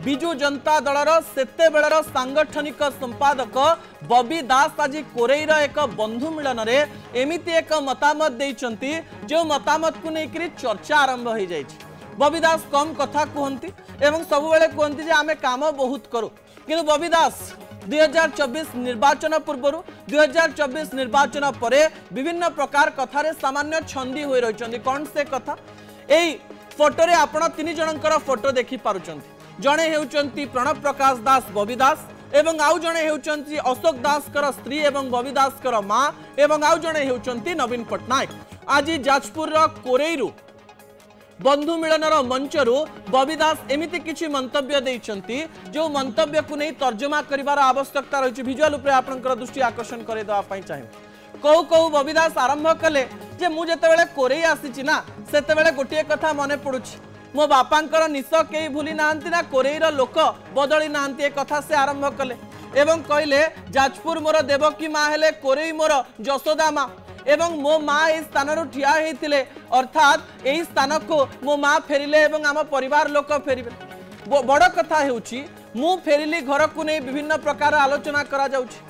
विजु जनता दलर सेते बेलर सांगठनिक संपादक बबी दास आज कोरेईर एक बंधु मिलन रे एमिति एक मतामत देइचंती जो मतामत को लेकर चर्चा आरंभ हो जाए। बबी दास कम कथा कहती एवं सब बेले कहती जे आमे काम बहुत करू किंतु बबी दास 2024 निर्वाचन पूर्व 2024 निर्वाचन परे विभिन्न प्रकार कथारे सामान्य छंदी हो रही। कौन से कथा एई फोटो रे आपण तीन जनकर फोटो देखि पारुचंती। जणे हेउचंती प्रणव प्रकाश दास बबी दास एवं आउ जणे हेउचंती अशोक दास कर स्त्री एवं बबी दास कर मां एवं आउ जणे हेउचंती नवीन पटनायक। आज जाजपुर कोरेईरु बंधु मिलनर मंचरू बबी दास एमिति किछि मंतव्य देइचंती जो मंतव्य को नहीं तर्जमा करिवार आवश्यकता रही। विजुअल उपरे आपनकर दृष्टि आकर्षण करे दवा पई चाहिए। कौ कौ बबी दास आरंभ कले जे मु जेतेबेले कोरेई आसीची ना सेतेबेले गोटिए कथा मने पडुछि मो बापांकर निश केही भूली नाहंती ना कोरेईर लोक बदली नाहंती ए कथा से आरंभ कले एवं कहले जाजपुर मोर देवकी माँ हेले कोरेई मोर जशोदा माँ एवं मो माँ ए स्थान ठिया होते अर्थात यही स्थान को मो माँ फेरिले एवं आम परिवार लोक फेरिबे। बड़ कथा हेउछि मु फेरिली घर को नहीं विभिन्न प्रकार आलोचना करा जाउछि।